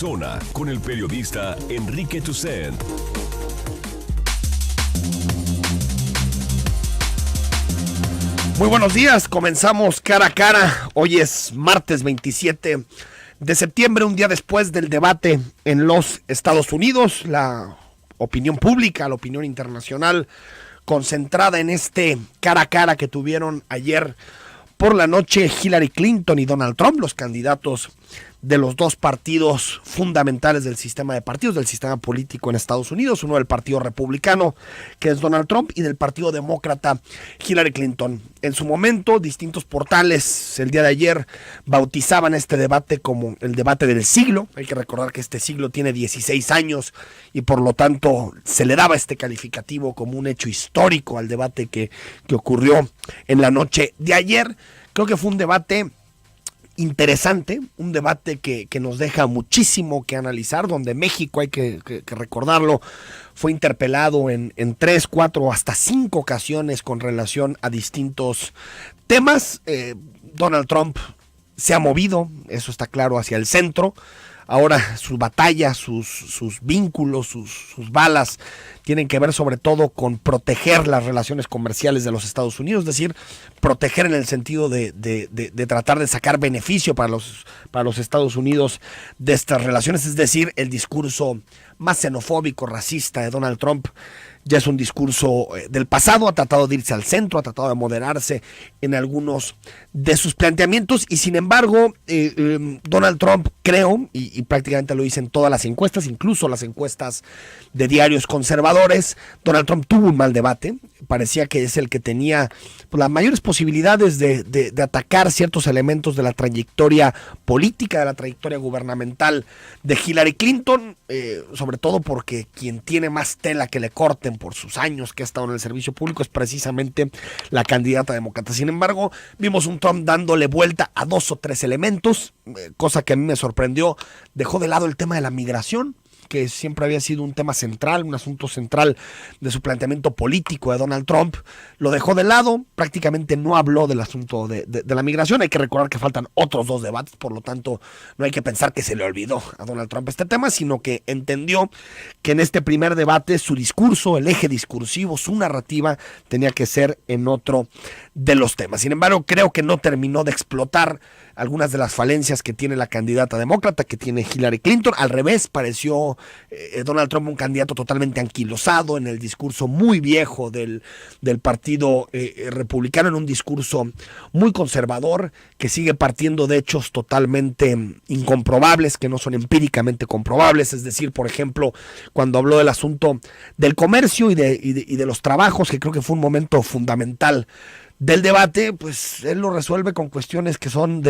Zona con el periodista Enrique Tucent. Muy buenos días, comenzamos cara a cara. Hoy es martes 27 de septiembre, un día después del debate en los Estados Unidos. La opinión pública, la opinión internacional concentrada en este cara a cara que tuvieron ayer por la noche Hillary Clinton y Donald Trump, los candidatos de los dos partidos fundamentales del sistema de partidos, del sistema político en Estados Unidos, uno del partido republicano, que es Donald Trump, y del partido demócrata, Hillary Clinton. En su momento, distintos portales el día de ayer bautizaban este debate como el debate del siglo. Hay que recordar que este siglo tiene 16 años y por lo tanto se le daba este calificativo como un hecho histórico al debate que ocurrió en la noche de ayer. Creo que fue un debate interesante, un debate que nos deja muchísimo que analizar, donde México, hay que recordarlo, fue interpelado en 3, 4, hasta 5 ocasiones con relación a distintos temas. Donald Trump se ha movido, eso está claro, hacia el centro. Ahora su batalla, sus vínculos, sus balas tienen que ver sobre todo con proteger las relaciones comerciales de los Estados Unidos, es decir, proteger en el sentido de tratar de sacar beneficio para los Estados Unidos de estas relaciones, es decir, el discurso más xenofóbico, racista de Donald Trump ya es un discurso del pasado. Ha tratado de irse al centro, ha tratado de moderarse en algunos de sus planteamientos y sin embargo Donald Trump, creo, y prácticamente lo dicen todas las encuestas, incluso las encuestas de diarios conservadores, Donald Trump tuvo un mal debate. Parecía que es el que tenía las mayores posibilidades de atacar ciertos elementos de la trayectoria política, de la trayectoria gubernamental de Hillary Clinton, sobre todo porque quien tiene más tela que le corten por sus años que ha estado en el servicio público es precisamente la candidata demócrata. Sin embargo, vimos un Trump dándole vuelta a 2 o 3 elementos, cosa que a mí me sorprendió. Dejó de lado el tema de la migración, que siempre había sido un tema central, un asunto central de su planteamiento político de Donald Trump. Lo dejó de lado, prácticamente no habló del asunto de la migración. Hay que recordar que faltan otros 2 debates, por lo tanto no hay que pensar que se le olvidó a Donald Trump este tema, sino que entendió que en este primer debate su discurso, el eje discursivo, su narrativa tenía que ser en otro de los temas. Sin embargo, creo que no terminó de explotar algunas de las falencias que tiene la candidata demócrata, que tiene Hillary Clinton. Al revés, pareció Donald Trump un candidato totalmente anquilosado en el discurso muy viejo del partido republicano, en un discurso muy conservador, que sigue partiendo de hechos totalmente incomprobables, que no son empíricamente comprobables. Es decir, por ejemplo, cuando habló del asunto del comercio y de los trabajos, que creo que fue un momento fundamental del debate, pues él lo resuelve con cuestiones que son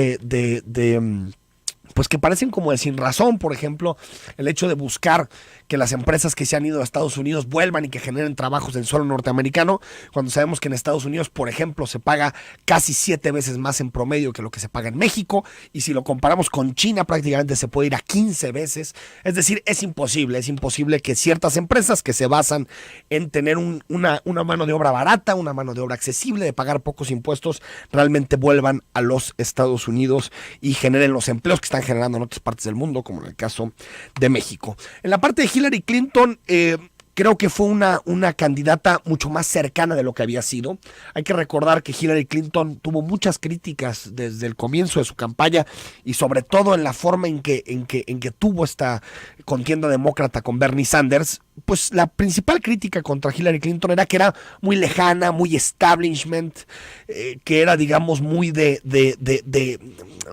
pues que parecen como de sin razón. Por ejemplo, el hecho de buscar que las empresas que se han ido a Estados Unidos vuelvan y que generen trabajos en suelo norteamericano, cuando sabemos que en Estados Unidos, por ejemplo, se paga casi 7 veces más en promedio que lo que se paga en México, y si lo comparamos con China, prácticamente se puede ir a 15 veces. Es decir, es imposible que ciertas empresas que se basan en tener una mano de obra barata, una mano de obra accesible, de pagar pocos impuestos, realmente vuelvan a los Estados Unidos y generen los empleos que están generando en otras partes del mundo, como en el caso de México. En la parte de Hillary Clinton, creo que fue una candidata mucho más cercana de lo que había sido. Hay que recordar que Hillary Clinton tuvo muchas críticas desde el comienzo de su campaña y sobre todo en la forma en que tuvo esta contienda demócrata con Bernie Sanders. Pues la principal crítica contra Hillary Clinton era que era muy lejana, muy establishment, que era, digamos, muy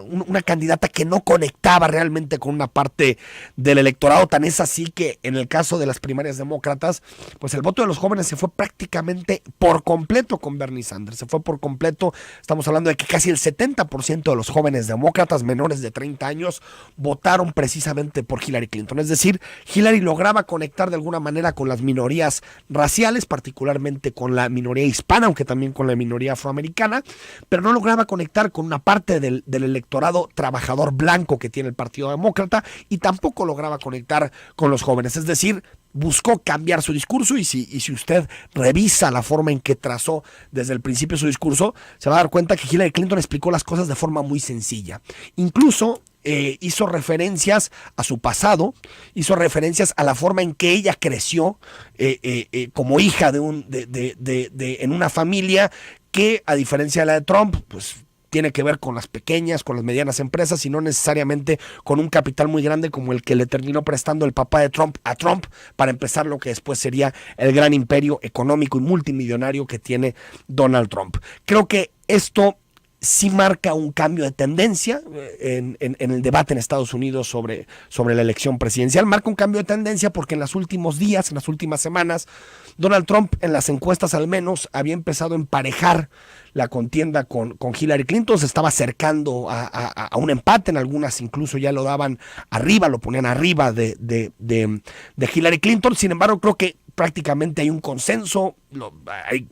una candidata que no conectaba realmente con una parte del electorado. Tan es así que en el caso de las primarias demócratas, pues el voto de los jóvenes se fue prácticamente por completo con Bernie Sanders, se fue por completo. Estamos hablando de que casi el 70% de los jóvenes demócratas menores de 30 años votaron precisamente por Hillary Clinton. Es decir, Hillary lograba conectar de alguna manera con las minorías raciales, particularmente con la minoría hispana, aunque también con la minoría afroamericana, pero no lograba conectar con una parte del electorado trabajador blanco que tiene el Partido Demócrata, y tampoco lograba conectar con los jóvenes. Es decir, buscó cambiar su discurso, y si usted revisa la forma en que trazó desde el principio su discurso, se va a dar cuenta que Hillary Clinton explicó las cosas de forma muy sencilla. Incluso hizo referencias a su pasado, hizo referencias a la forma en que ella creció como hija en una familia que, a diferencia de la de Trump, pues tiene que ver con las pequeñas, con las medianas empresas y no necesariamente con un capital muy grande como el que le terminó prestando el papá de Trump a Trump para empezar lo que después sería el gran imperio económico y multimillonario que tiene Donald Trump. Creo que esto sí marca un cambio de tendencia en el debate en Estados Unidos sobre la elección presidencial. Marca un cambio de tendencia porque en los últimos días, en las últimas semanas, Donald Trump, en las encuestas al menos, había empezado a emparejar la contienda con Hillary Clinton. Se estaba acercando a un empate, en algunas incluso ya lo daban arriba, lo ponían arriba de Hillary Clinton. Sin embargo, creo que prácticamente hay un consenso.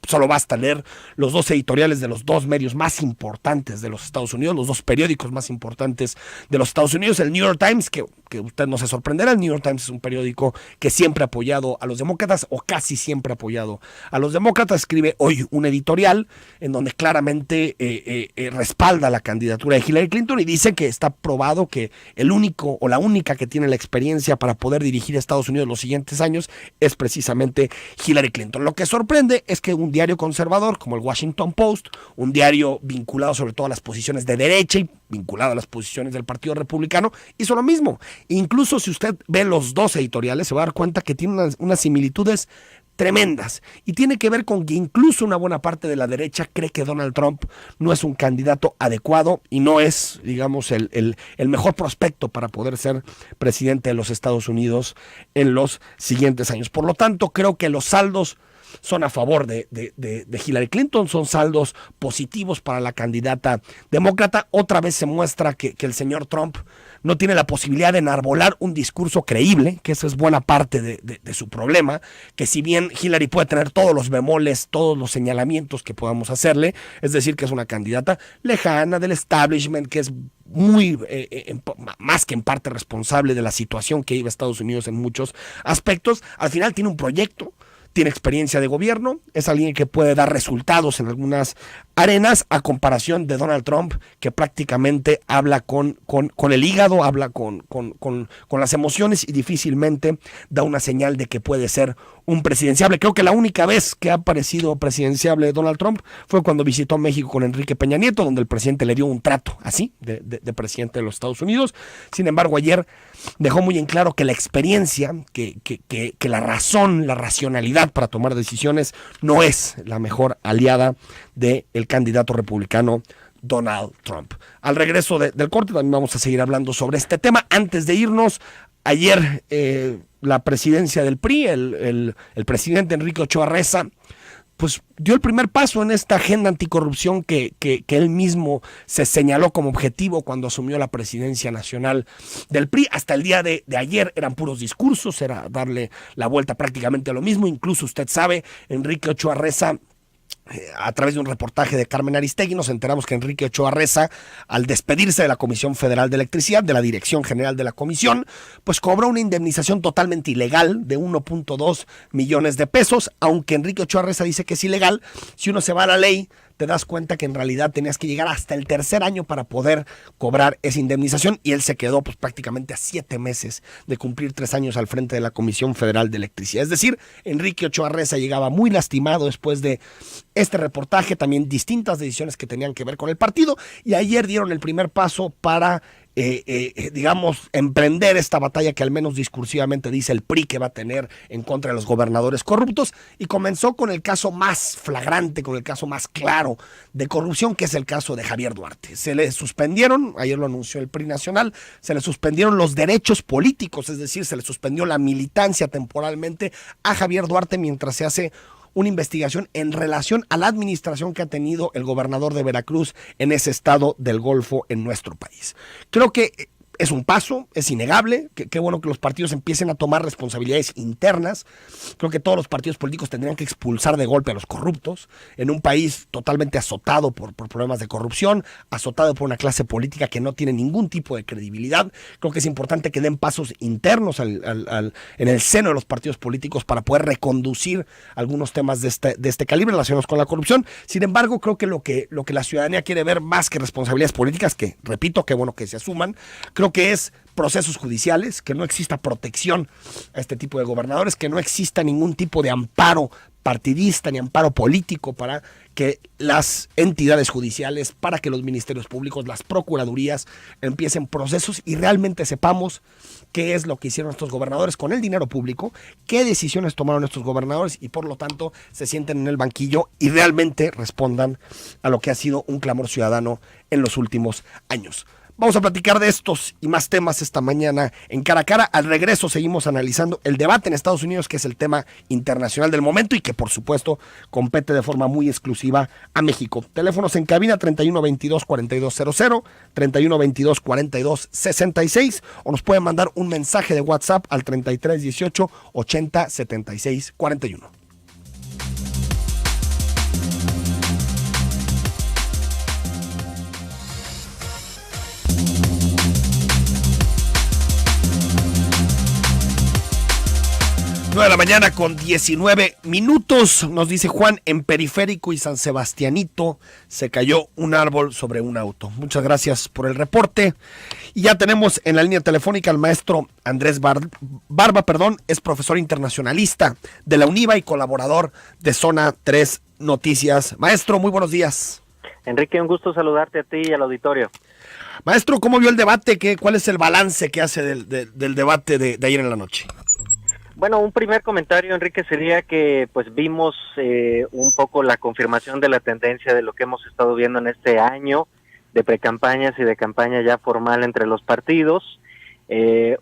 Solo basta leer los dos editoriales de los dos medios más importantes de los Estados Unidos, los dos periódicos más importantes de los Estados Unidos. El New York Times, que usted no se sorprenderá, el New York Times es un periódico que siempre ha apoyado a los demócratas, o casi siempre ha apoyado a los demócratas. Escribe hoy un editorial en donde claramente respalda la candidatura de Hillary Clinton y dice que está probado que el único o la única que tiene la experiencia para poder dirigir a Estados Unidos los siguientes años es precisamente Hillary Clinton. Lo que sorprende es que un diario conservador como el Washington Post, un diario vinculado sobre todo a las posiciones de derecha y vinculado a las posiciones del Partido Republicano, hizo lo mismo. Incluso si usted ve los dos editoriales se va a dar cuenta que tienen unas similitudes tremendas, y tiene que ver con que incluso una buena parte de la derecha cree que Donald Trump no es un candidato adecuado y no es, digamos, el mejor prospecto para poder ser presidente de los Estados Unidos en los siguientes años. Por lo tanto, creo que los saldos son a favor de Hillary Clinton, son saldos positivos para la candidata demócrata. Otra vez se muestra que el señor Trump no tiene la posibilidad de enarbolar un discurso creíble, que eso es buena parte de su problema, que si bien Hillary puede tener todos los bemoles, todos los señalamientos que podamos hacerle, es decir, que es una candidata lejana del establishment, que es muy, más que en parte responsable de la situación que vive Estados Unidos en muchos aspectos, al final tiene un proyecto, tiene experiencia de gobierno, es alguien que puede dar resultados en algunas arenas, a comparación de Donald Trump, que prácticamente habla con el hígado, habla con las emociones y difícilmente da una señal de que puede ser un presidenciable. Creo que la única vez que ha parecido presidenciable Donald Trump fue cuando visitó México con Enrique Peña Nieto, donde el presidente le dio un trato así de presidente de los Estados Unidos. Sin embargo, ayer dejó muy en claro que la experiencia, que la razón, la racionalidad para tomar decisiones no es la mejor aliada del candidato republicano Donald Trump. Al regreso del corte también vamos a seguir hablando sobre este tema. Antes de irnos, ayer la presidencia del PRI, el presidente Enrique Ochoa Reza, pues dio el primer paso en esta agenda anticorrupción que él mismo se señaló como objetivo cuando asumió la presidencia nacional del PRI. Hasta el día de ayer eran puros discursos, era darle la vuelta prácticamente a lo mismo. Incluso usted sabe, Enrique Ochoa Reza, a través de un reportaje de Carmen Aristegui, nos enteramos que Enrique Ochoa Reza, al despedirse de la Comisión Federal de Electricidad, de la Dirección General de la Comisión, pues cobró una indemnización totalmente ilegal de 1.2 millones de pesos, aunque Enrique Ochoa Reza dice que es ilegal. Si uno se va a la ley, te das cuenta que en realidad tenías que llegar hasta el tercer año para poder cobrar esa indemnización, y él se quedó pues prácticamente a 7 meses de cumplir 3 años al frente de la Comisión Federal de Electricidad. Es decir, Enrique Ochoa Reza llegaba muy lastimado después de este reportaje, también distintas decisiones que tenían que ver con el partido, y ayer dieron el primer paso para digamos, emprender esta batalla que al menos discursivamente dice el PRI que va a tener en contra de los gobernadores corruptos, y comenzó con el caso más flagrante, con el caso más claro de corrupción, que es el caso de Javier Duarte. Se le suspendieron, ayer lo anunció el PRI nacional, se le suspendieron los derechos políticos, es decir, se le suspendió la militancia temporalmente a Javier Duarte mientras se hace una investigación en relación a la administración que ha tenido el gobernador de Veracruz en ese estado del Golfo en nuestro país. Creo que es un paso, es innegable, qué bueno que los partidos empiecen a tomar responsabilidades internas. Creo que todos los partidos políticos tendrían que expulsar de golpe a los corruptos en un país totalmente azotado por problemas de corrupción, azotado por una clase política que no tiene ningún tipo de credibilidad. Creo que es importante que den pasos internos en el seno de los partidos políticos para poder reconducir algunos temas de este calibre relacionados con la corrupción. Sin embargo, creo que lo que la ciudadanía quiere ver más que responsabilidades políticas, que repito, qué bueno que se asuman, creo que es procesos judiciales, que no exista protección a este tipo de gobernadores, que no exista ningún tipo de amparo partidista ni amparo político para que las entidades judiciales, para que los ministerios públicos, las procuradurías empiecen procesos y realmente sepamos qué es lo que hicieron estos gobernadores con el dinero público, qué decisiones tomaron estos gobernadores y por lo tanto se sienten en el banquillo y realmente respondan a lo que ha sido un clamor ciudadano en los últimos años. Vamos a platicar de estos y más temas esta mañana en Cara a Cara. Al regreso seguimos analizando el debate en Estados Unidos, que es el tema internacional del momento y que por supuesto compete de forma muy exclusiva a México. Teléfonos en cabina 3122-4200, 3122-4266 o nos pueden mandar un mensaje de WhatsApp al 3318 80 76 41. De la mañana con 19 minutos, nos dice Juan, en Periférico y San Sebastianito se cayó un árbol sobre un auto. Muchas gracias por el reporte. Y ya tenemos en la línea telefónica al maestro Andrés Barba, es profesor internacionalista de la UNIVA y colaborador de Zona 3 Noticias. Maestro, muy buenos días. Enrique, un gusto saludarte a ti y al auditorio. Maestro, ¿cómo vio el debate? ¿Cuál es el balance que hace del debate de ayer en la noche? Bueno, un primer comentario, Enrique, sería que pues vimos un poco la confirmación de la tendencia de lo que hemos estado viendo en este año de precampañas y de campaña ya formal entre los partidos.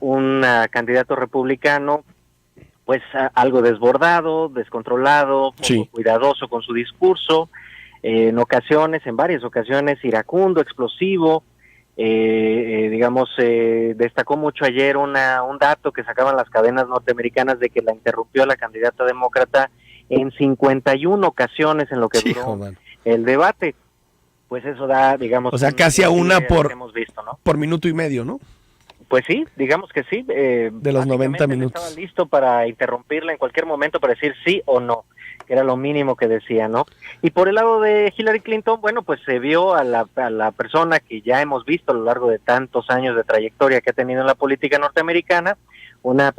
Un candidato republicano pues algo desbordado, descontrolado, poco cuidadoso con su discurso, en varias ocasiones iracundo, explosivo. Destacó mucho ayer un dato que sacaban las cadenas norteamericanas de que la interrumpió la candidata demócrata en 51 ocasiones en lo que duró el debate. Pues eso da, digamos... O sea, casi a una hemos visto, ¿no? por minuto y medio, ¿no? Pues sí, digamos que sí. De los 90 minutos. Estaba listo para interrumpirla en cualquier momento para decir sí o no, que era lo mínimo que decía, ¿no? Y por el lado de Hillary Clinton, bueno, pues se vio a la persona que ya hemos visto a lo largo de tantos años de trayectoria que ha tenido en la política norteamericana, una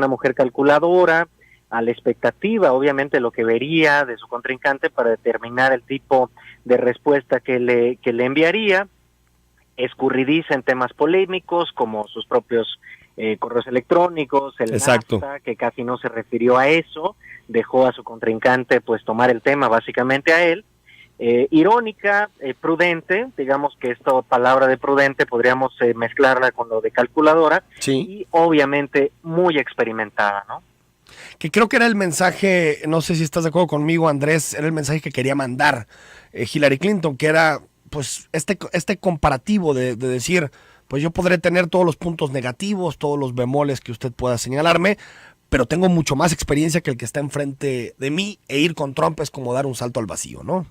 mujer calculadora, a la expectativa, obviamente, lo que vería de su contrincante para determinar el tipo de respuesta que le enviaría, escurridiza en temas polémicos como sus propios correos electrónicos, el NAFTA, que casi no se refirió a eso, dejó a su contrincante pues tomar el tema básicamente a él, irónica, prudente, digamos que esta palabra de prudente podríamos mezclarla con lo de calculadora, y obviamente muy experimentada, ¿no? Que creo que era el mensaje, no sé si estás de acuerdo conmigo, Andrés, era el mensaje que quería mandar Hillary Clinton, que era pues este comparativo de decir, pues yo podré tener todos los puntos negativos, todos los bemoles que usted pueda señalarme, pero tengo mucho más experiencia que el que está enfrente de mí, e ir con Trump es como dar un salto al vacío, ¿no?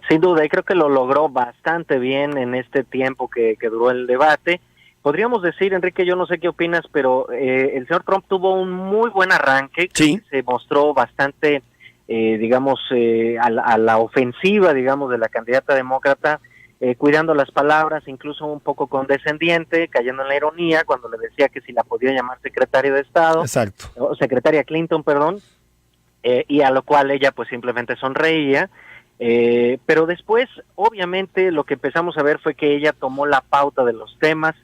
Sin duda, y creo que lo logró bastante bien en este tiempo que duró el debate. Podríamos decir, Enrique, yo no sé qué opinas, pero el señor Trump tuvo un muy buen arranque, sí. Se mostró bastante, a la ofensiva, digamos, de la candidata demócrata, cuidando las palabras, incluso un poco condescendiente, cayendo en la ironía cuando le decía que si la podía llamar secretaria de Estado, exacto, o secretaria Clinton, perdón, y a lo cual ella pues simplemente sonreía, pero después obviamente lo que empezamos a ver fue que ella tomó la pauta de los temas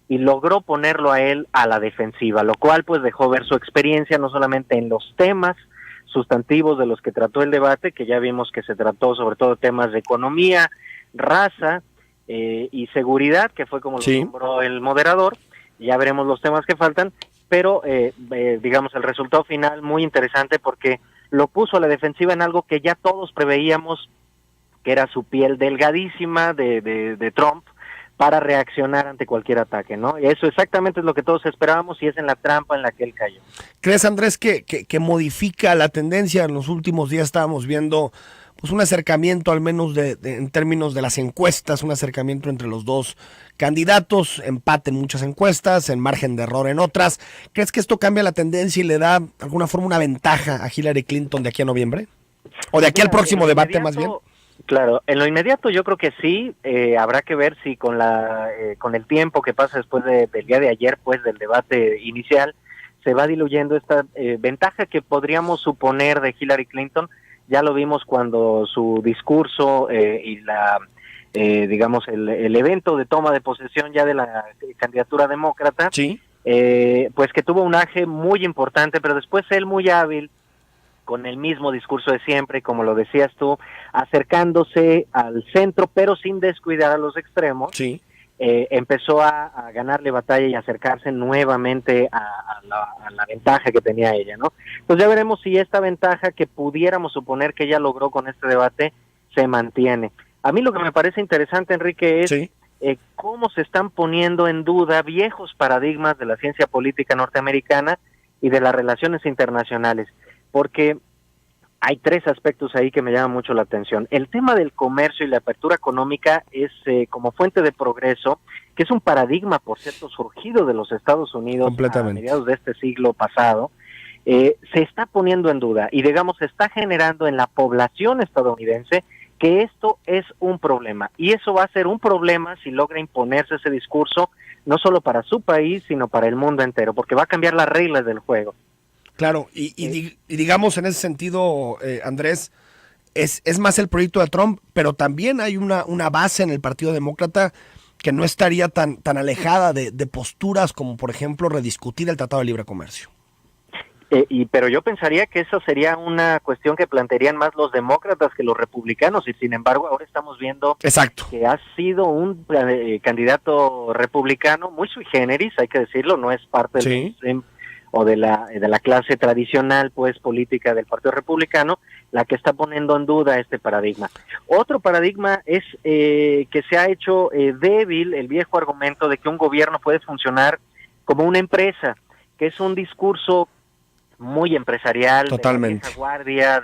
y logró ponerlo a él a la defensiva, lo cual pues dejó ver su experiencia no solamente en los temas sustantivos de los que trató el debate, que ya vimos que se trató sobre todo temas de economía, raza y seguridad, que fue como lo nombró el moderador. Ya veremos los temas que faltan, pero digamos el resultado final muy interesante porque lo puso a la defensiva en algo que ya todos preveíamos, que era su piel delgadísima de Trump, para reaccionar ante cualquier ataque, ¿no? Y eso exactamente es lo que todos esperábamos y es en la trampa en la que él cayó. ¿Crees, Andrés, que modifica la tendencia? En los últimos días estábamos viendo pues un acercamiento, al menos en términos de las encuestas, un acercamiento entre los dos candidatos, empate en muchas encuestas, en margen de error en otras. ¿Crees que esto cambia la tendencia y le da de alguna forma una ventaja a Hillary Clinton de aquí a noviembre? ¿O de aquí al próximo debate más bien? Claro, en lo inmediato yo creo que sí, habrá que ver si con el tiempo que pasa después del día de ayer, pues del debate inicial, se va diluyendo esta ventaja que podríamos suponer de Hillary Clinton. Ya lo vimos cuando su discurso y digamos el evento de toma de posesión ya de la candidatura demócrata, sí, pues que tuvo un aje muy importante, pero después él muy hábil, con el mismo discurso de siempre, como lo decías tú, acercándose al centro, pero sin descuidar a los extremos, sí. Empezó a ganarle batalla y acercarse nuevamente a la ventaja que tenía ella, ¿no? Pues ya veremos si esta ventaja que pudiéramos suponer que ella logró con este debate se mantiene. A mí lo que me parece interesante, Enrique, es Sí. Cómo se están poniendo en duda viejos paradigmas de la ciencia política norteamericana y de las relaciones internacionales, porque hay tres aspectos ahí que me llaman mucho la atención. El tema del comercio y la apertura económica es como fuente de progreso, que es un paradigma, por cierto, surgido de los Estados Unidos a mediados de este siglo pasado. Se está poniendo en duda y, digamos, se está generando en la población estadounidense que esto es un problema. Y eso va a ser un problema si logra imponerse ese discurso, no solo para su país, sino para el mundo entero, porque va a cambiar las reglas del juego. Claro, y digamos en ese sentido, Andrés, es más el proyecto de Trump, pero también hay una base en el Partido Demócrata que no estaría tan alejada de posturas como, por ejemplo, rediscutir el Tratado de Libre Comercio. Pero yo pensaría que eso sería una cuestión que plantearían más los demócratas que los republicanos, y sin embargo ahora estamos viendo Exacto. que ha sido un candidato republicano muy sui generis, hay que decirlo, no es parte Sí. o de la clase tradicional, pues, política del Partido Republicano, la que está poniendo en duda este paradigma. Otro paradigma es que se ha hecho débil el viejo argumento de que un gobierno puede funcionar como una empresa, que es un discurso muy empresarial, totalmente, de la vieja guardia,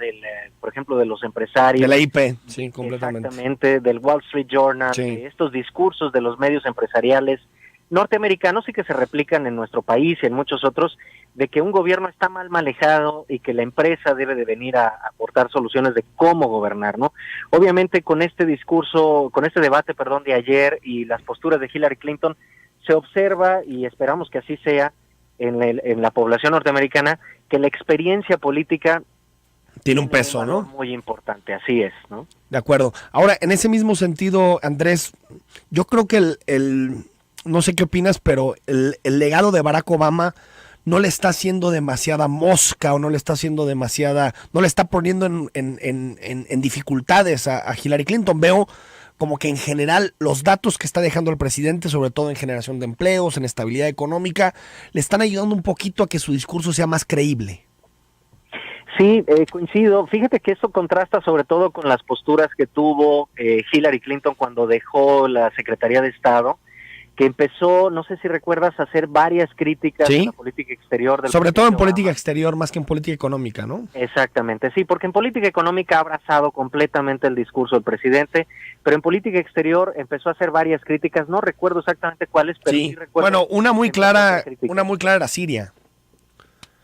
por ejemplo, de los empresarios. De la IP, sí, completamente. Exactamente, del Wall Street Journal, sí. De estos discursos de los medios empresariales norteamericanos y que se replican en nuestro país y en muchos otros, de que un gobierno está mal manejado y que la empresa debe de venir a aportar soluciones de cómo gobernar, ¿no? Obviamente con este discurso, con este debate, de ayer y las posturas de Hillary Clinton, se observa, y esperamos que así sea en la población norteamericana, que la experiencia política tiene un peso, ¿no? Muy importante, así es, ¿no? De acuerdo. Ahora, en ese mismo sentido, Andrés, yo creo que no sé qué opinas, pero el legado de Barack Obama no le está haciendo demasiada mosca o no le está haciendo no le está poniendo en dificultades a Hillary Clinton. Veo como que en general los datos que está dejando el presidente, sobre todo en generación de empleos, en estabilidad económica, le están ayudando un poquito a que su discurso sea más creíble. Sí, coincido. Fíjate que eso contrasta sobre todo con las posturas que tuvo Hillary Clinton cuando dejó la Secretaría de Estado, que empezó, no sé si recuerdas, a hacer varias críticas ¿Sí? a la política exterior. Sobre todo en política exterior, más que en política económica, ¿no? Exactamente, sí, porque en política económica ha abrazado completamente el discurso del presidente, pero en política exterior empezó a hacer varias críticas, no recuerdo exactamente cuáles, pero sí recuerdo. Bueno, una muy clara era Siria.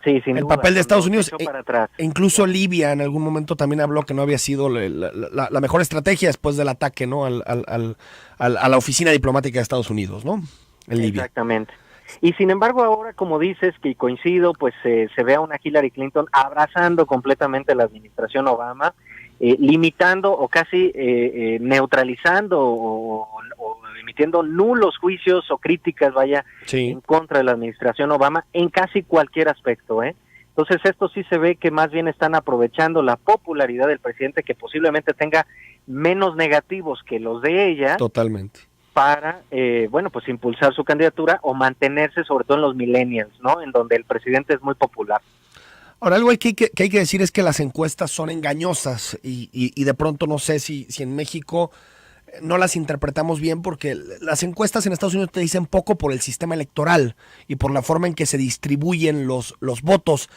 Sí, sin el duda, papel de Estados Unidos, para atrás. E incluso Libia en algún momento también habló que no había sido la mejor estrategia después del ataque, ¿no? a la oficina diplomática de Estados Unidos, ¿no? En Libia. Exactamente. Y sin embargo ahora, como dices, que coincido, pues se ve a una Hillary Clinton abrazando completamente la administración Obama, limitando o casi neutralizando o emitiendo nulos juicios o críticas, en contra de la administración Obama en casi cualquier aspecto, Entonces esto sí se ve que más bien están aprovechando la popularidad del presidente, que posiblemente tenga menos negativos que los de ella. Totalmente. Para, pues impulsar su candidatura o mantenerse sobre todo en los millennials, ¿no? En donde el presidente es muy popular. Ahora, algo que hay que decir es que las encuestas son engañosas y de pronto no sé si en México no las interpretamos bien porque las encuestas en Estados Unidos te dicen poco por el sistema electoral y por la forma en que se distribuyen los votos.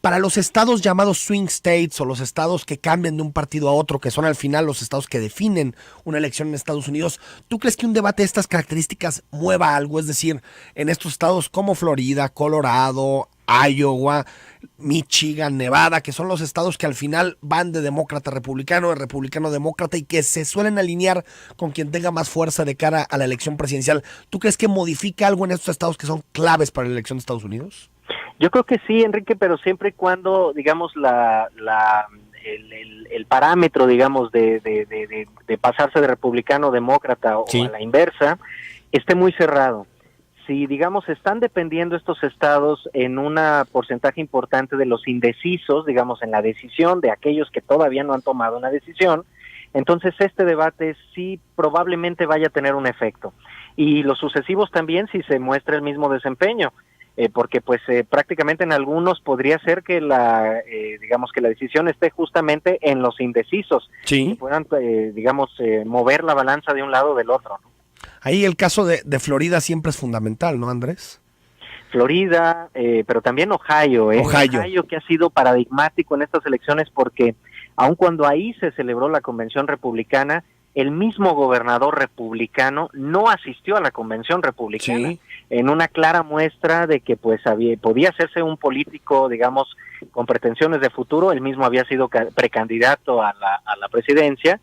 Para los estados llamados swing states o los estados que cambian de un partido a otro, que son al final los estados que definen una elección en Estados Unidos, ¿tú crees que un debate de estas características mueva algo? Es decir, en estos estados como Florida, Colorado, Iowa, Michigan, Nevada, que son los estados que al final van de demócrata a republicano, de republicano a demócrata y que se suelen alinear con quien tenga más fuerza de cara a la elección presidencial. ¿Tú crees que modifica algo en estos estados que son claves para la elección de Estados Unidos? Yo creo que sí, Enrique, pero siempre y cuando, digamos, el parámetro, digamos, de pasarse de republicano a demócrata o a la inversa, esté muy cerrado. Si, digamos, están dependiendo estos estados en un porcentaje importante de los indecisos, digamos, en la decisión de aquellos que todavía no han tomado una decisión, entonces este debate sí probablemente vaya a tener un efecto. Y los sucesivos también si se muestra el mismo desempeño. Porque pues prácticamente en algunos podría ser que digamos que la decisión esté justamente en los indecisos, sí, que puedan mover la balanza de un lado o del otro, ¿no? Ahí el caso de Florida siempre es fundamental, ¿no, Andrés? Florida, pero también Ohio, Ohio que ha sido paradigmático en estas elecciones porque aun cuando ahí se celebró la convención republicana, el mismo gobernador republicano no asistió a la convención republicana, sí, en una clara muestra de que pues podía hacerse un político, digamos, con pretensiones de futuro. Él mismo había sido precandidato a la presidencia,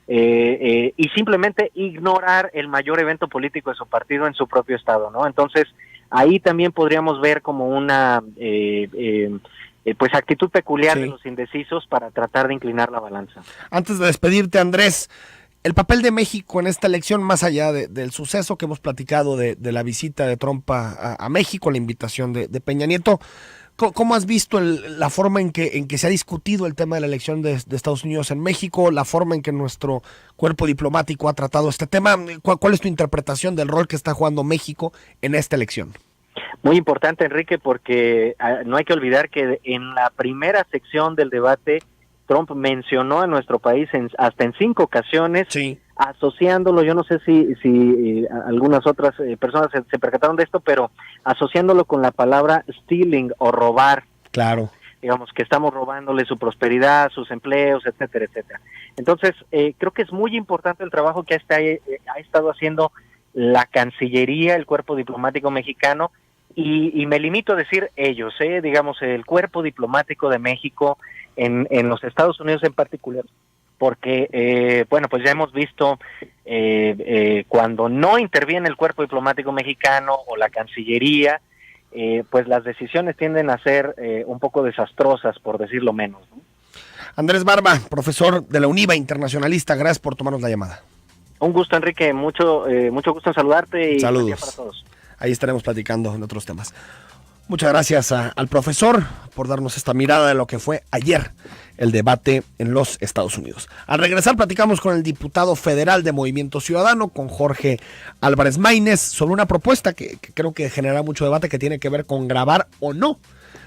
y simplemente ignorar el mayor evento político de su partido en su propio estado, ¿no? Entonces, ahí también podríamos ver como una pues actitud peculiar, sí, de los indecisos para tratar de inclinar la balanza. Antes de despedirte, Andrés, el papel de México en esta elección, más allá del suceso que hemos platicado de la visita de Trump a México, la invitación de Peña Nieto, ¿cómo has visto la forma en que se ha discutido el tema de la elección de Estados Unidos en México, la forma en que nuestro cuerpo diplomático ha tratado este tema? ¿Cuál es tu interpretación del rol que está jugando México en esta elección? Muy importante, Enrique, porque no hay que olvidar que en la primera sección del debate Trump mencionó a nuestro país hasta en 5 ocasiones, sí, asociándolo, yo no sé si algunas otras personas se percataron de esto, pero asociándolo con la palabra stealing o robar. Claro. Digamos que estamos robándole su prosperidad, sus empleos, etcétera, etcétera. Entonces, creo que es muy importante el trabajo que ha estado haciendo la Cancillería, el cuerpo diplomático mexicano, y me limito a decir ellos, digamos, el cuerpo diplomático de México en los Estados Unidos en particular, porque, bueno, pues ya hemos visto cuando no interviene el cuerpo diplomático mexicano o la Cancillería, pues las decisiones tienden a ser un poco desastrosas, por decirlo menos, ¿no? Andrés Barba, profesor de la UNIVA, internacionalista, gracias por tomarnos la llamada. Un gusto, Enrique, mucho gusto en saludarte y saludos para todos. Ahí estaremos platicando en otros temas. Muchas gracias al profesor por darnos esta mirada de lo que fue ayer el debate en los Estados Unidos. Al regresar platicamos con el diputado federal de Movimiento Ciudadano, con Jorge Álvarez Maínez, sobre una propuesta que creo que genera mucho debate, que tiene que ver con gravar o no,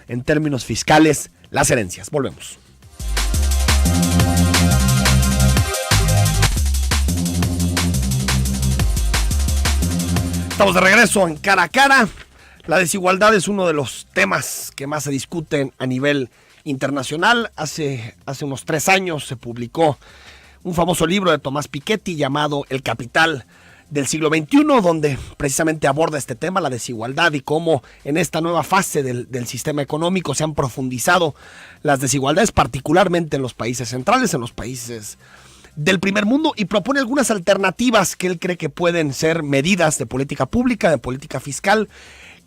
en términos fiscales, las herencias. Volvemos. Estamos de regreso en Cara a Cara. La desigualdad es uno de los temas que más se discuten a nivel internacional. Hace unos 3 años se publicó un famoso libro de Tomás Piketty llamado El Capital del siglo XXI, donde precisamente aborda este tema, la desigualdad, y cómo en esta nueva fase del sistema económico se han profundizado las desigualdades, particularmente en los países centrales, en los países del primer mundo, y propone algunas alternativas que él cree que pueden ser medidas de política pública, de política fiscal,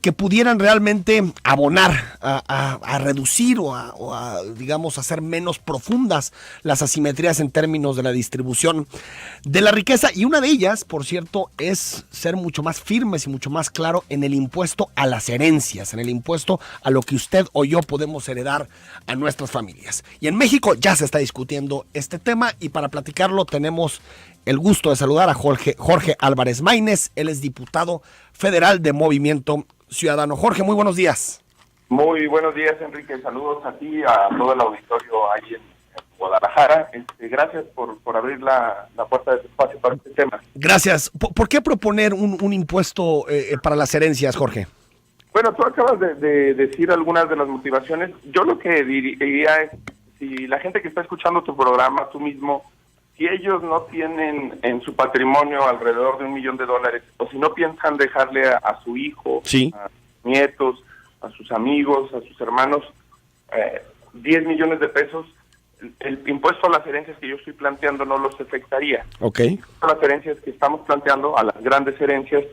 que pudieran realmente abonar a reducir o a, digamos, hacer menos profundas las asimetrías en términos de la distribución de la riqueza. Y una de ellas, por cierto, es ser mucho más firmes y mucho más claro en el impuesto a las herencias, en el impuesto a lo que usted o yo podemos heredar a nuestras familias. Y en México ya se está discutiendo este tema, y para platicarlo tenemos el gusto de saludar a Jorge Álvarez Maínez. Él es diputado federal de Movimiento Ciudadano. Jorge, muy buenos días. Muy buenos días, Enrique. Saludos a ti, a todo el auditorio ahí Guadalajara. Gracias por abrir la puerta de espacio para este tema. Gracias. ¿Por qué proponer un impuesto para las herencias, Jorge? Bueno, tú acabas de decir algunas de las motivaciones. Yo lo que diría es, si la gente que está escuchando tu programa, tú mismo, si ellos no tienen en su patrimonio alrededor de $1 millón, o si no piensan dejarle a su hijo, sí, a sus nietos, a sus amigos, a sus hermanos, 10 millones de pesos, el impuesto a las herencias que yo estoy planteando no los afectaría. Okay. Las herencias que estamos planteando, a las grandes herencias,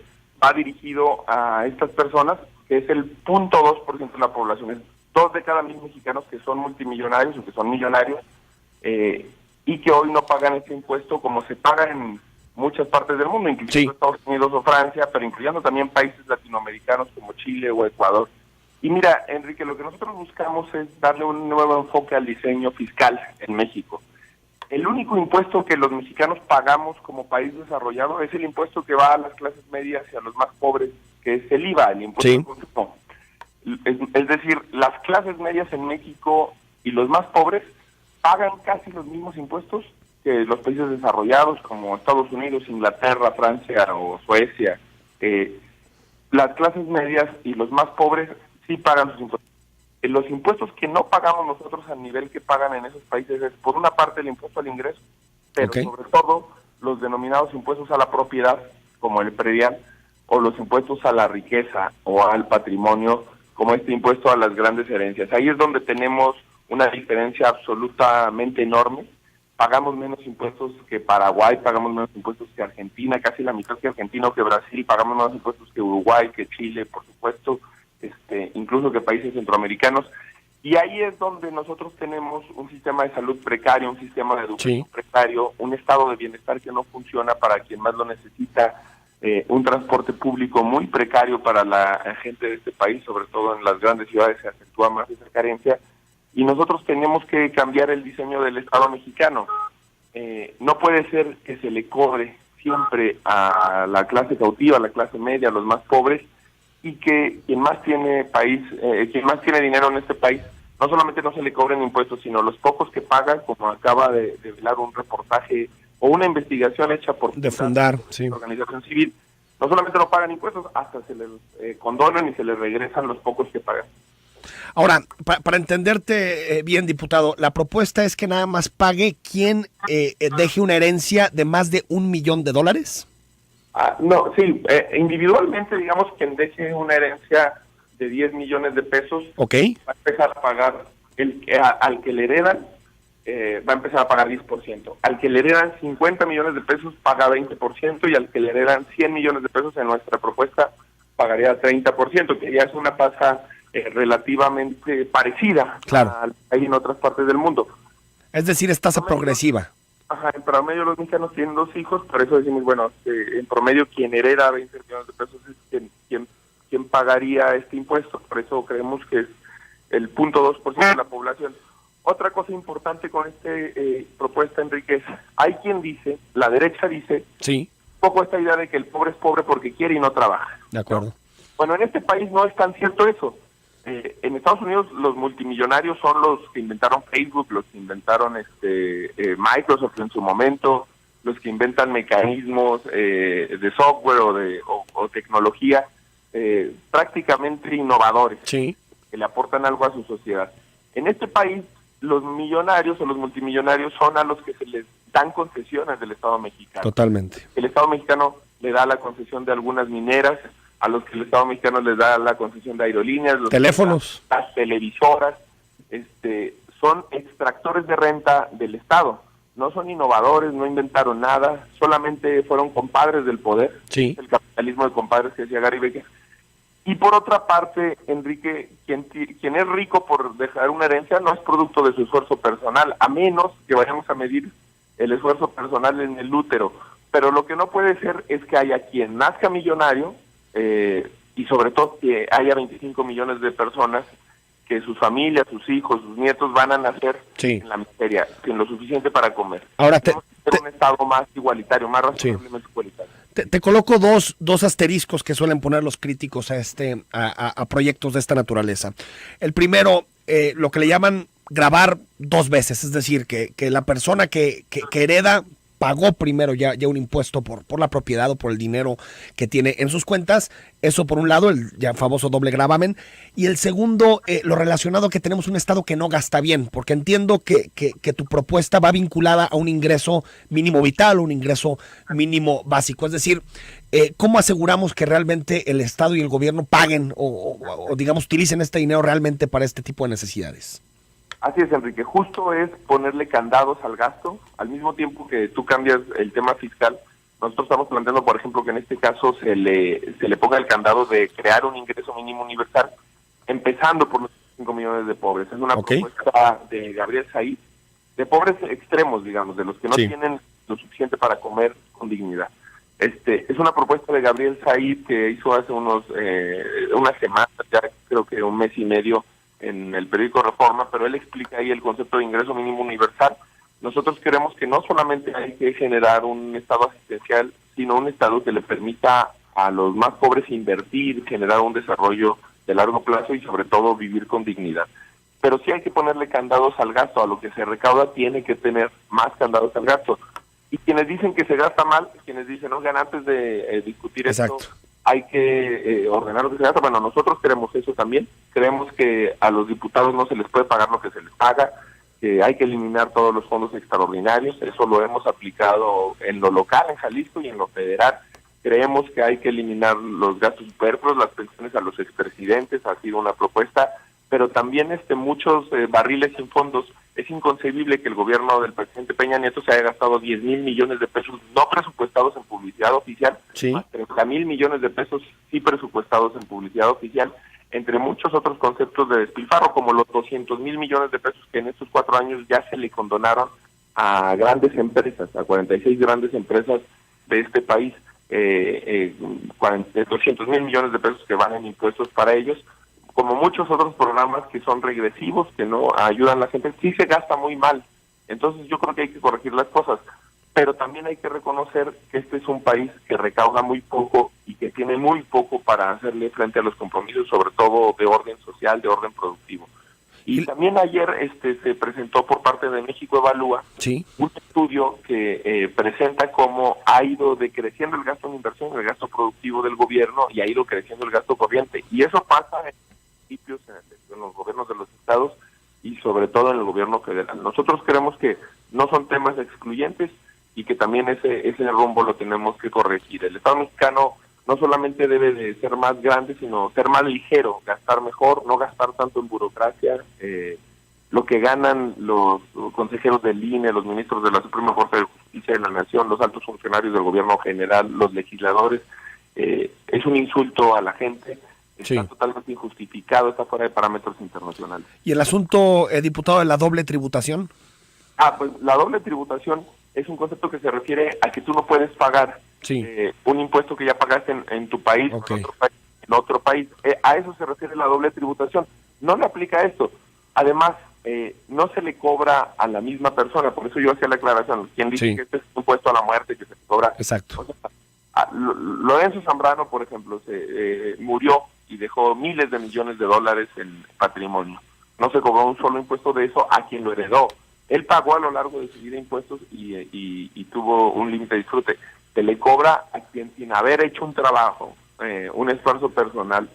va dirigido a estas personas, que es el 0.2% de la población. Es 2 de cada 1,000 mexicanos que son multimillonarios o que son millonarios, y que hoy no pagan este impuesto como se paga en muchas partes del mundo, incluyendo Estados Unidos o Francia, pero incluyendo también países latinoamericanos como Chile o Ecuador. Y mira, Enrique, lo que nosotros buscamos es darle un nuevo enfoque al diseño fiscal en México. El único impuesto que los mexicanos pagamos como país desarrollado es el impuesto que va a las clases medias y a los más pobres, que es el IVA, el impuesto al consumo. Es decir, las clases medias en México y los más pobres pagan casi los mismos impuestos que los países desarrollados como Estados Unidos, Inglaterra, Francia o Suecia. Las clases medias y los más pobres sí pagan sus impuestos. Los impuestos que no pagamos nosotros al nivel que pagan en esos países es, por una parte, el impuesto al ingreso, pero sobre todo los denominados impuestos a la propiedad, como el predial, o los impuestos a la riqueza o al patrimonio, como este impuesto a las grandes herencias. Ahí es donde tenemos una diferencia absolutamente enorme. Pagamos menos impuestos que Paraguay, pagamos menos impuestos que Argentina, casi la mitad que Argentina o que Brasil, pagamos menos impuestos que Uruguay, que Chile, por supuesto, incluso que países centroamericanos. Y ahí es donde nosotros tenemos un sistema de salud precario, un sistema de educación precario, un estado de bienestar que no funciona para quien más lo necesita, un transporte público muy precario para la gente de este país, sobre todo en las grandes ciudades se acentúa más esa carencia, y nosotros tenemos que cambiar el diseño del Estado mexicano. No puede ser que se le cobre siempre a la clase cautiva, a la clase media, a los más pobres, y que quien más tiene dinero en este país, no solamente no se le cobren impuestos, sino los pocos que pagan, como acaba de revelar un reportaje o una investigación hecha por una organización civil, no solamente no pagan impuestos, hasta se les condonan y se les regresan los pocos que pagan. Ahora, para entenderte bien, diputado, la propuesta es que nada más pague quien deje una herencia de más de $1 millón. No, sí, individualmente, digamos, quien deje una herencia de 10 millones de pesos, va a empezar a pagar, al que le heredan, va a empezar a pagar 10%. Al que le heredan 50 millones de pesos, paga 20%, y al que le heredan 100 millones de pesos, en nuestra propuesta, pagaría 30%, que ya es una tasa relativamente parecida a la que hay en otras partes del mundo. Es decir, es tasa progresiva. Ajá, en promedio los mexicanos tienen 2 hijos, por eso decimos, bueno, en promedio quien hereda 20 millones de pesos es quien pagaría este impuesto, por eso creemos que es el 0.2% de la población. Otra cosa importante con esta propuesta, Enrique, es, hay quien dice, la derecha dice, un poco esta idea de que el pobre es pobre porque quiere y no trabaja. De acuerdo. ¿No? Bueno, en este país no es tan cierto eso. En Estados Unidos los multimillonarios son los que inventaron Facebook, los que inventaron Microsoft en su momento, los que inventan mecanismos de software o tecnología prácticamente innovadores, que le aportan algo a su sociedad. En este país los millonarios o los multimillonarios son a los que se les dan concesiones del Estado mexicano. Totalmente. El Estado mexicano le da la concesión de algunas mineras, a los que el Estado mexicano les da la concesión de aerolíneas, los teléfonos, las televisoras, son extractores de renta del Estado, no son innovadores, no inventaron nada, solamente fueron compadres del poder, el capitalismo de compadres que decía Gary Becker. Y por otra parte, Enrique, quien es rico por dejar una herencia no es producto de su esfuerzo personal, a menos que vayamos a medir el esfuerzo personal en el útero, pero lo que no puede ser es que haya quien nazca millonario, y sobre todo que haya 25 millones de personas que sus familias, sus hijos, sus nietos van a nacer en la miseria, sin lo suficiente para comer. Ahora un estado más igualitario, más razonablemente igualitario. Te coloco dos asteriscos que suelen poner los críticos a proyectos de esta naturaleza. El primero, lo que le llaman gravar 2 veces, es decir, que la persona que hereda pagó primero ya un impuesto por la propiedad o por el dinero que tiene en sus cuentas. Eso por un lado, el ya famoso doble gravamen. Y el segundo, lo relacionado que tenemos un Estado que no gasta bien, porque entiendo que tu propuesta va vinculada a un ingreso mínimo vital, un ingreso mínimo básico. Es decir, ¿cómo aseguramos que realmente el Estado y el gobierno paguen o digamos, utilicen este dinero realmente para este tipo de necesidades? Así es, Enrique, justo es ponerle candados al gasto, al mismo tiempo que tú cambias el tema fiscal. Nosotros estamos planteando, por ejemplo, que en este caso se le ponga el candado de crear un ingreso mínimo universal, empezando por los 5 millones de pobres. Es una propuesta de Gabriel Said, de pobres extremos, digamos, de los que no tienen lo suficiente para comer con dignidad. Es una propuesta de Gabriel Said que hizo hace unas semanas, ya creo que un mes y medio, en el periódico Reforma, pero él explica ahí el concepto de ingreso mínimo universal. Nosotros creemos que no solamente hay que generar un estado asistencial, sino un estado que le permita a los más pobres invertir, generar un desarrollo de largo plazo y sobre todo vivir con dignidad. Pero sí hay que ponerle candados al gasto, a lo que se recauda tiene que tener más candados al gasto. Y quienes dicen que se gasta mal, quienes dicen, oigan, antes de discutir esto, hay que ordenar lo que se gasta. Bueno, nosotros queremos eso también. Creemos que a los diputados no se les puede pagar lo que se les paga, que hay que eliminar todos los fondos extraordinarios. Eso lo hemos aplicado en lo local, en Jalisco, y en lo federal. Creemos que hay que eliminar los gastos superfluos, las pensiones a los expresidentes, ha sido una propuesta, pero también muchos barriles sin fondos. Es inconcebible que el gobierno del presidente Peña Nieto se haya gastado 10,000 millones de pesos no presupuestados en publicidad oficial, más 30,000 millones de pesos sí presupuestados en publicidad oficial, entre muchos otros conceptos de despilfarro, como los 200,000 millones de pesos que en estos 4 años ya se le condonaron a grandes empresas, a 46 grandes empresas de este país, 200,000 millones de pesos que van en impuestos para ellos, como muchos otros programas que son regresivos, que no ayudan a la gente. Sí se gasta muy mal, entonces yo creo que hay que corregir las cosas, pero también hay que reconocer que este es un país que recauda muy poco y que tiene muy poco para hacerle frente a los compromisos, sobre todo de orden social, de orden productivo. Y también ayer se presentó por parte de México Evalúa un estudio que presenta cómo ha ido decreciendo el gasto en inversión, el gasto productivo del gobierno, y ha ido creciendo el gasto corriente. Y eso pasa en los gobiernos de los estados y sobre todo en el gobierno federal. Nosotros creemos que no son temas excluyentes y que también ese rumbo lo tenemos que corregir. El Estado mexicano no solamente debe de ser más grande, sino ser más ligero, gastar mejor, no gastar tanto en burocracia. Lo que ganan los consejeros del INE, los ministros de la Suprema Corte de Justicia de la Nación, los altos funcionarios del gobierno general, los legisladores, es un insulto a la gente. Está totalmente injustificado, está fuera de parámetros internacionales. ¿Y el asunto, diputado, de la doble tributación? Pues la doble tributación es un concepto que se refiere a que tú no puedes pagar un impuesto que ya pagaste en tu país, en otro país. A eso se refiere la doble tributación. No le aplica esto. Además, no se le cobra a la misma persona, por eso yo hacía la aclaración. Quien dice que este es un impuesto a la muerte que se cobra. Exacto. O sea, Lorenzo Zambrano, por ejemplo, se murió y dejó miles de millones de dólares en patrimonio. No se cobró un solo impuesto de eso a quien lo heredó. Él pagó a lo largo de su vida impuestos y tuvo un límite de disfrute. Se le cobra a quien, sin haber hecho un trabajo, un esfuerzo personal,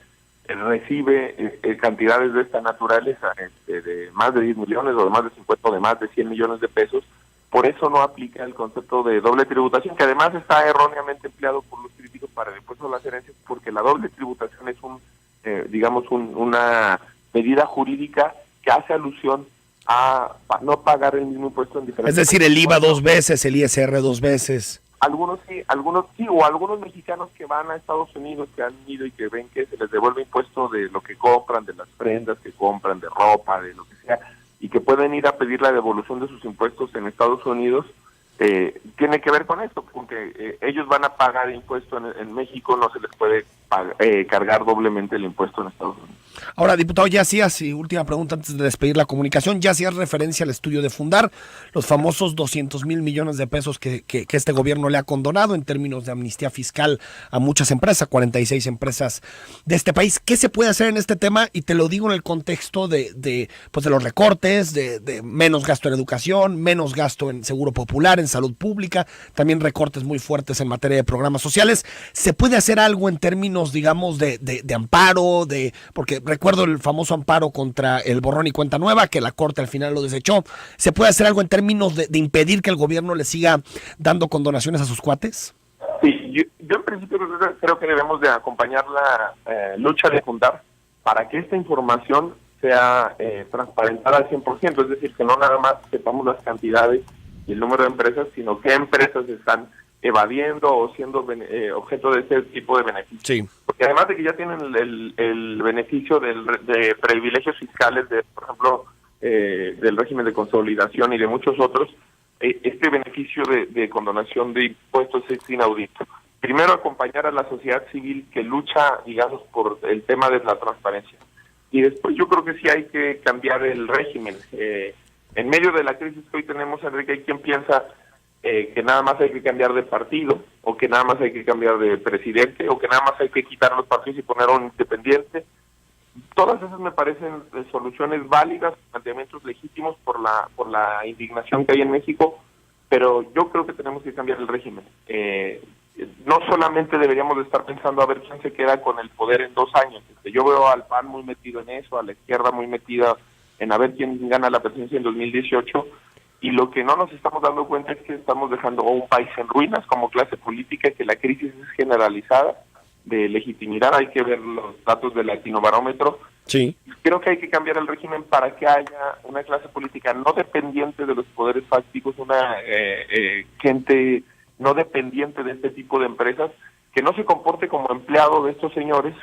recibe cantidades de esta naturaleza, de más de 10 millones o de más de 50 o de más de 100 millones de pesos. Por eso no aplica el concepto de doble tributación, que además está erróneamente empleado por los críticos para el impuesto a las herencias, porque la doble tributación es una medida jurídica que hace alusión a no pagar el mismo impuesto en diferentes... Es decir, el IVA 2 veces, el ISR 2 veces. Algunos sí, o algunos mexicanos que van a Estados Unidos, que han ido y que ven que se les devuelve impuesto de lo que compran, de las prendas que compran, de ropa, de lo que sea, y que pueden ir a pedir la devolución de sus impuestos en Estados Unidos, tiene que ver con esto, porque ellos van a pagar impuesto en México, no se les puede cargar doblemente el impuesto en Estados Unidos. Ahora, diputado, ya hacías, y última pregunta antes de despedir la comunicación, ya hacías referencia al estudio de Fundar, los famosos 200,000 millones de pesos que este gobierno le ha condonado en términos de amnistía fiscal a muchas empresas, 46 empresas de este país. ¿Qué se puede hacer en este tema? Y te lo digo en el contexto de los recortes, de menos gasto en educación, menos gasto en seguro popular, en salud pública, también recortes muy fuertes en materia de programas sociales. ¿Se puede hacer algo en términos, digamos, de amparo, porque recuerdo el famoso amparo contra el borrón y cuenta nueva, que la Corte al final lo desechó? ¿Se puede hacer algo en términos de impedir que el gobierno le siga dando condonaciones a sus cuates? Sí, yo en principio creo que debemos de acompañar la lucha de Fundar para que esta información sea transparentada al 100%, es decir, que no nada más sepamos las cantidades y el número de empresas, sino qué empresas están evadiendo o siendo objeto de ese tipo de beneficios. Sí. Porque además de que ya tienen el beneficio de privilegios fiscales, por ejemplo, del régimen de consolidación y de muchos otros, este beneficio de condonación de impuestos es inaudito. Primero, acompañar a la sociedad civil que lucha, digamos, por el tema de la transparencia. Y después yo creo que sí hay que cambiar el régimen. En medio de la crisis que hoy tenemos, Enrique, hay quien piensa que nada más hay que cambiar de partido, o que nada más hay que cambiar de presidente, o que nada más hay que quitar los partidos y poner a un independiente. Todas esas me parecen soluciones válidas, planteamientos legítimos por la indignación que hay en México, pero yo creo que tenemos que cambiar el régimen. No solamente deberíamos de estar pensando a ver quién se queda con el poder en 2 años. Yo veo al PAN muy metido en eso, a la izquierda muy metida en a ver quién gana la presidencia en 2018, y lo que no nos estamos dando cuenta es que estamos dejando un país en ruinas como clase política, que la crisis es generalizada de legitimidad. Hay que ver los datos del Latinobarómetro. Sí. Creo que hay que cambiar el régimen para que haya una clase política no dependiente de los poderes fácticos, una gente no dependiente de este tipo de empresas, que no se comporte como empleado de estos señores,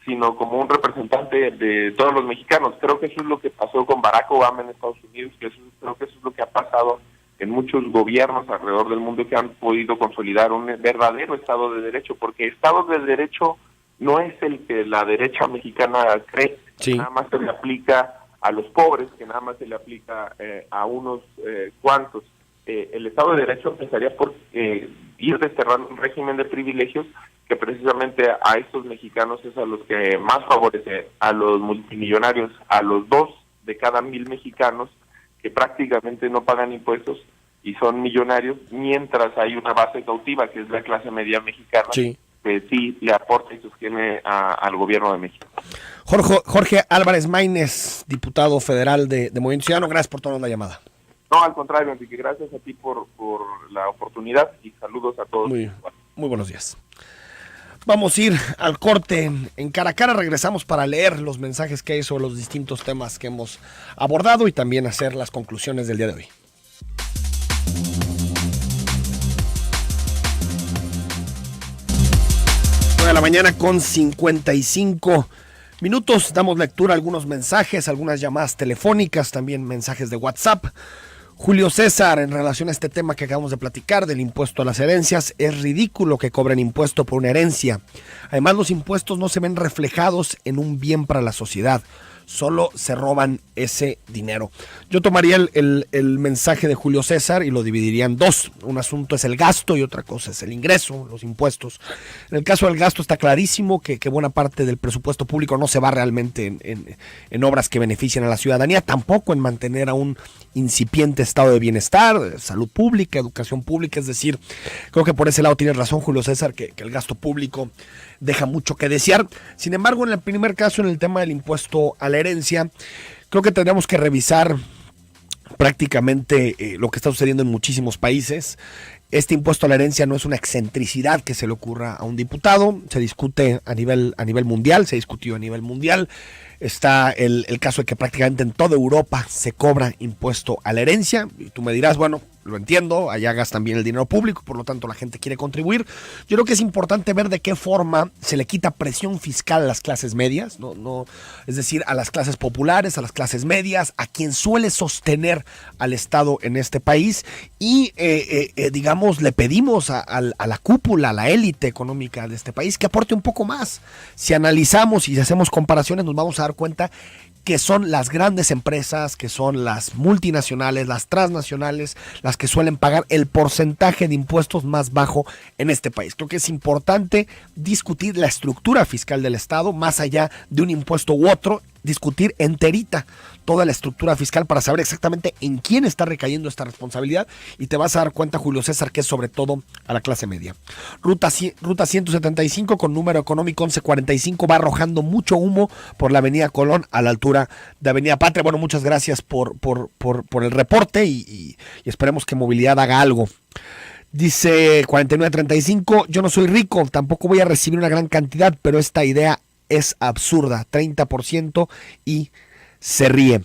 sino como un representante de todos los mexicanos. Creo que eso es lo que pasó con Barack Obama en Estados Unidos, creo que eso es lo que ha pasado en muchos gobiernos alrededor del mundo que han podido consolidar un verdadero Estado de Derecho, porque Estado de Derecho no es el que la derecha mexicana cree, sí, que nada más se le aplica a los pobres, que nada más se le aplica a unos cuantos. El Estado de Derecho empezaría por ir desterrando un régimen de privilegios que precisamente a estos mexicanos es a los que más favorece, a los multimillonarios, a los 2 de cada 1,000 mexicanos que prácticamente no pagan impuestos y son millonarios, mientras hay una base cautiva que es la clase media mexicana, sí, que sí le aporta y sostiene al gobierno de México. Jorge Álvarez Maínez, diputado federal de Movimiento Ciudadano, gracias por tomar la llamada. No, al contrario, Enrique, gracias a ti por la oportunidad y saludos a todos. Muy buenos días. Vamos a ir al corte en Cara a Cara. Regresamos para leer los mensajes que hay sobre los distintos temas que hemos abordado y también hacer las conclusiones del día de hoy. De la mañana con 55 minutos. Damos lectura a algunos mensajes, algunas llamadas telefónicas, también mensajes de WhatsApp. Julio César, en relación a este tema que acabamos de platicar del impuesto a las herencias, es ridículo que cobren impuesto por una herencia. Además, los impuestos no se ven reflejados en un bien para la sociedad. Solo se roban ese dinero. Yo tomaría el mensaje de Julio César y lo dividiría en 2. Un asunto es el gasto y otra cosa es el ingreso, los impuestos. En el caso del gasto está clarísimo que buena parte del presupuesto público no se va realmente en obras que beneficien a la ciudadanía, tampoco en mantener a un incipiente estado de bienestar, salud pública, educación pública. Es decir, creo que por ese lado tiene razón Julio César, que el gasto público deja mucho que desear. Sin embargo, en el primer caso, en el tema del impuesto a la herencia, creo que tendríamos que revisar prácticamente lo que está sucediendo en muchísimos países. Este impuesto a la herencia no es una excentricidad que se le ocurra a un diputado, se discute a nivel mundial, se discutió a nivel mundial. Está el caso de que prácticamente en toda Europa se cobra impuesto a la herencia, y tú me dirás, bueno, lo entiendo, allá gastan bien el dinero público, por lo tanto la gente quiere contribuir. Yo creo que es importante ver de qué forma se le quita presión fiscal a las clases medias, es decir, a las clases populares, a las clases medias, a quien suele sostener al Estado en este país y, digamos, le pedimos a la cúpula, a la élite económica de este país que aporte un poco más. Si analizamos y hacemos comparaciones, nos vamos a dar cuenta que son las grandes empresas, que son las multinacionales, las transnacionales, las que suelen pagar el porcentaje de impuestos más bajo en este país. Creo que es importante discutir la estructura fiscal del Estado, más allá de un impuesto u otro, discutir enterita toda la estructura fiscal para saber exactamente en quién está recayendo esta responsabilidad, y te vas a dar cuenta, Julio César, que es sobre todo a la clase media. Ruta 175 con número económico 1145 va arrojando mucho humo por la avenida Colón a la altura de Avenida Patria. Bueno, muchas gracias por el reporte y esperemos que Movilidad haga algo. Dice 4935, yo no soy rico, tampoco voy a recibir una gran cantidad, pero esta idea es absurda, 30% y se ríe.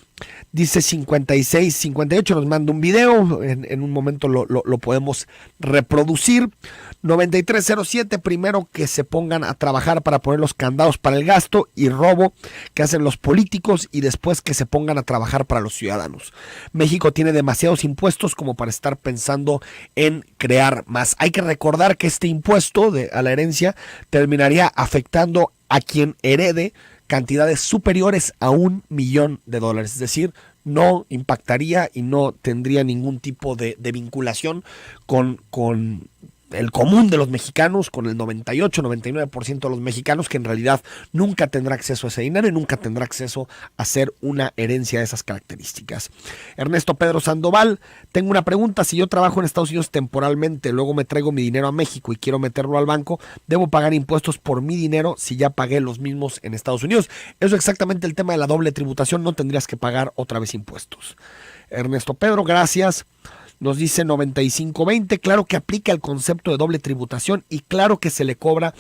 Dice 5658, nos manda un video, en un momento lo podemos reproducir. 9307, primero que se pongan a trabajar para poner los candados para el gasto y robo que hacen los políticos, y después que se pongan a trabajar para los ciudadanos. México tiene demasiados impuestos como para estar pensando en crear más. Hay que recordar que este impuesto a la herencia terminaría afectando a quien herede cantidades superiores a $1 millón. Es decir, no impactaría y no tendría ningún tipo de vinculación con el común de los mexicanos, con el 98-99% de los mexicanos, que en realidad nunca tendrá acceso a ese dinero y nunca tendrá acceso a hacer una herencia de esas características. Ernesto Pedro Sandoval, tengo una pregunta: si yo trabajo en Estados Unidos temporalmente, luego me traigo mi dinero a México y quiero meterlo al banco, ¿debo pagar impuestos por mi dinero si ya pagué los mismos en Estados Unidos? Eso es exactamente el tema de la doble tributación, no tendrías que pagar otra vez impuestos. Ernesto Pedro, gracias. Nos dice 9520, claro que aplica el concepto de doble tributación y claro que se le cobra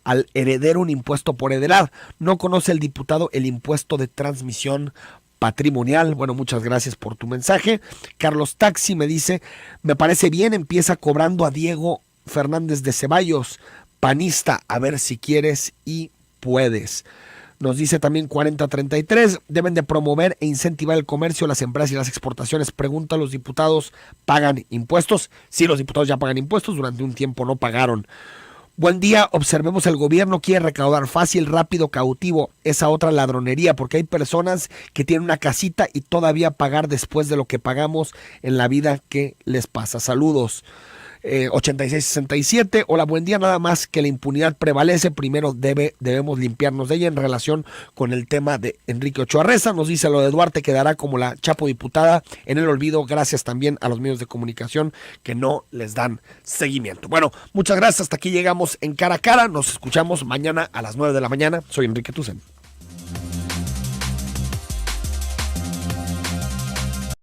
al heredero un impuesto por heredar. No conoce el diputado el impuesto de transmisión patrimonial. Bueno, muchas gracias por tu mensaje. Carlos Taxi me dice, me parece bien, empieza cobrando a Diego Fernández de Ceballos, panista, a ver si quieres y puedes. Nos dice también 4033, deben de promover e incentivar el comercio, las empresas y las exportaciones. Pregunta, ¿los diputados pagan impuestos? Sí, los diputados ya pagan impuestos, durante un tiempo no pagaron. Buen día, observemos, el gobierno quiere recaudar fácil, rápido, cautivo. Esa otra ladronería, porque hay personas que tienen una casita y todavía pagar después de lo que pagamos en la vida que les pasa. Saludos. 8667, hola, buen día, nada más que la impunidad prevalece, primero debemos limpiarnos de ella. En relación con el tema de Enrique Ochoa Reza, nos dice, lo de Duarte quedará como la Chapo diputada en el olvido, gracias también a los medios de comunicación que no les dan seguimiento. Bueno, muchas gracias, hasta aquí llegamos en Cara a Cara, nos escuchamos mañana a las 9 de la mañana, soy Enrique Tucen.